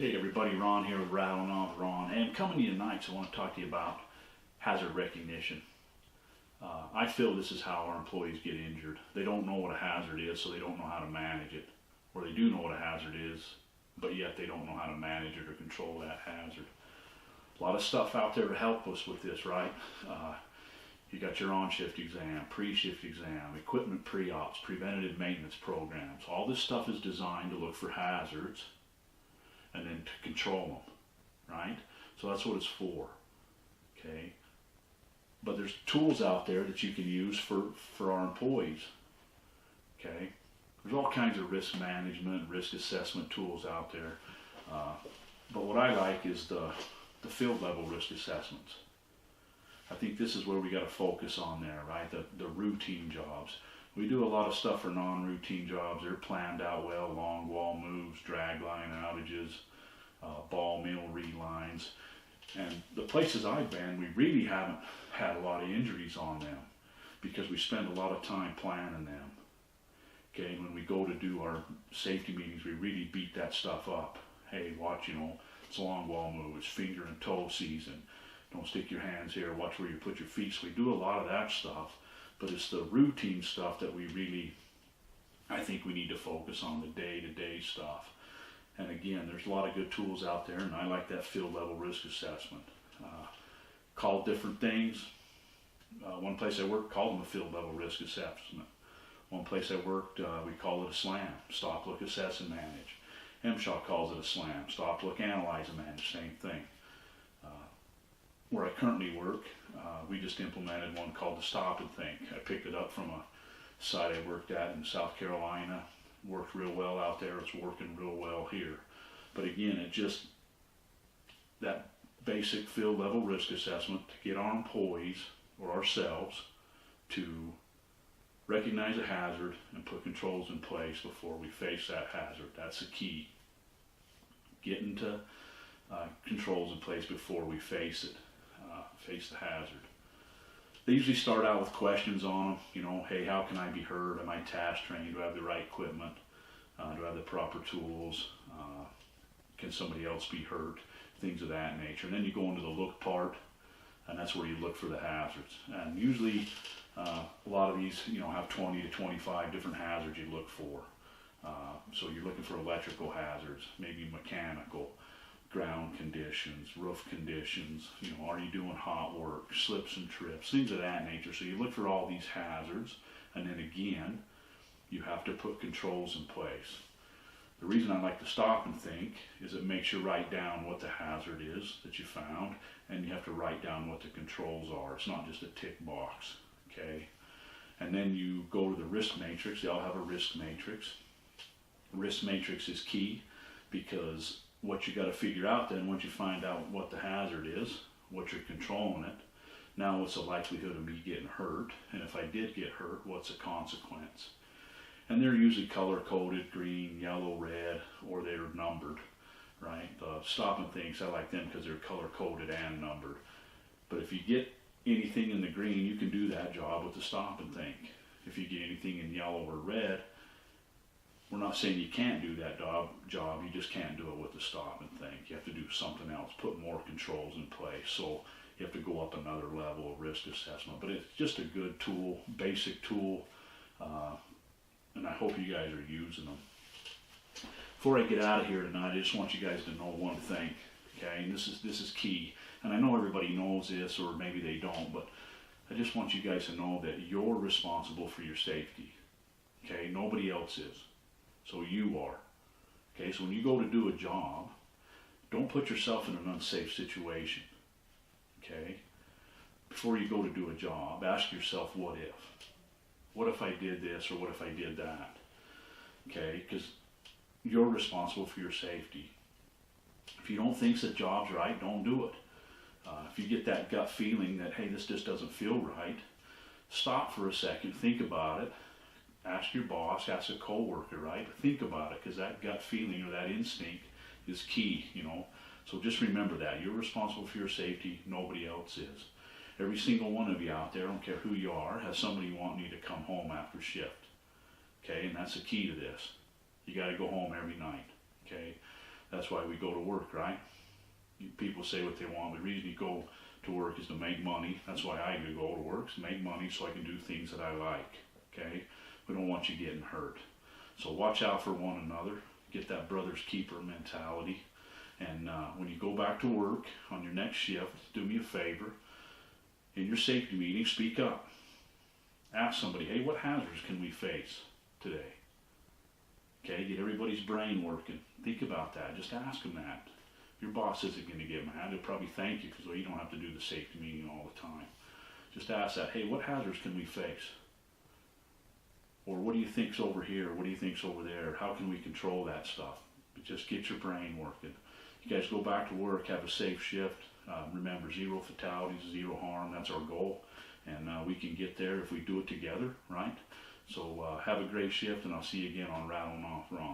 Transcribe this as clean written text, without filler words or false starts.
Hey everybody, Ron here with Rattling on with Ron, and coming to you tonight, so I want to talk to you about hazard recognition. I feel this is how our employees get injured. They don't know what a hazard is, so they don't know how to manage it. Or they do know what a hazard is, but yet they don't know how to manage it or control that hazard. A lot of stuff out there to help us with this, right? You got your on-shift exam, pre-shift exam, equipment pre-ops, preventative maintenance programs. All this stuff is designed to look for hazards and then to control them, right? So that's what it's for, okay? But there's tools out there that you can use for our employees, okay? There's all kinds of risk management, risk assessment tools out there. But what I like is the field level risk assessments. I think this is where we got to focus on there, right? The routine jobs. We do a lot of stuff for non-routine jobs. They're planned out well, long wall moves, drag line outages, ball mill relines. And the places I've been, we really haven't had a lot of injuries on them because we spend a lot of time planning them. Okay, when we go to do our safety meetings, we really beat that stuff up. Hey, watch, it's long wall move, it's finger and toe season. Don't stick your hands here, watch where you put your feet. So we do a lot of that stuff, but it's the routine stuff that we really, I think we need to focus on, the day-to-day stuff. And again, there's a lot of good tools out there, and I like that field level risk assessment. Called different things. One place I worked called them a field level risk assessment. One place I worked, we call it a SLAM, stop, look, assess, and manage. MSHA calls it a SLAM, stop, look, analyze, and manage, same thing. Where I currently work, we just implemented one called the stop and think. I picked it up from a site I worked at in South Carolina. Worked real well out there, it's working real well here. But again, it just, that basic field level risk assessment to get our employees or ourselves to recognize a hazard and put controls in place before we face that hazard. That's the key. Getting to controls in place before we face it, face the hazard. They usually start out with questions on them, hey, how can I be heard? Am I task trained? Do I have the right equipment? Do I have the proper tools? Can somebody else be hurt? Things of that nature. And then you go into the look part, and that's where you look for the hazards. And usually a lot of these, have 20 to 25 different hazards you look for. So you're looking for electrical hazards, maybe mechanical, ground conditions, roof conditions, are you doing hot work, slips and trips, things of that nature. So you look for all these hazards, and then again, you have to put controls in place. The reason I like to stop and think is it makes you write down what the hazard is that you found, and you have to write down what the controls are. It's not just a tick box, okay? And then you go to the risk matrix. They all have a risk matrix. Risk matrix is key because what you got to figure out then, once you find out what the hazard is, what you're controlling it, now what's the likelihood of me getting hurt, and if I did get hurt, what's the consequence? And they're usually color-coded, green, yellow, red, or they're numbered, right? The stop and thinks, I like them because they're color-coded and numbered. But if you get anything in the green, you can do that job with the stop and think. If you get anything in yellow or red, we're not saying you can't do that job, you just can't do it with the stop and think. You have to do something else, put more controls in place. So you have to go up another level of risk assessment. But it's just a good tool, basic tool, and I hope you guys are using them. Before I get out of here tonight, I just want you guys to know one thing, okay? And this is key. And I know everybody knows this, or maybe they don't, but I just want you guys to know that you're responsible for your safety, okay? Nobody else is. So you are. Okay, so when you go to do a job, don't put yourself in an unsafe situation. Okay? Before you go to do a job, ask yourself, what if? What if I did this, or what if I did that? Okay, because you're responsible for your safety. If you don't think the job's right, don't do it. If you get that gut feeling that, hey, this just doesn't feel right, stop for a second, think about it. Ask your boss, ask a coworker, right? Think about it, because that gut feeling or that instinct is key, So just remember that. You're responsible for your safety, nobody else is. Every single one of you out there, I don't care who you are, has somebody wanting you to come home after shift. Okay, and that's the key to this. You got to go home every night. Okay, That's why we go to work, right? People say what they want, but the reason you go to work is to make money. That's why I do go to work, is to make money so I can do things that I like, okay? We don't want you getting hurt. So watch out for one another. Get that brother's keeper mentality. And when you go back to work on your next shift, do me a favor. In your safety meeting, speak up. Ask somebody, hey, what hazards can we face today? Okay, get everybody's brain working. Think about that. Just ask them that. Your boss isn't going to get mad. He'll probably thank you because you don't have to do the safety meeting all the time. Just ask that, hey, what hazards can we face? Or what do you think's over here? What do you think's over there? How can we control that stuff? But just get your brain working. You guys go back to work, have a safe shift. Remember, 0 fatalities, 0 harm. That's our goal. And we can get there if we do it together, right? So have a great shift, and I'll see you again on Rattling Off Ron.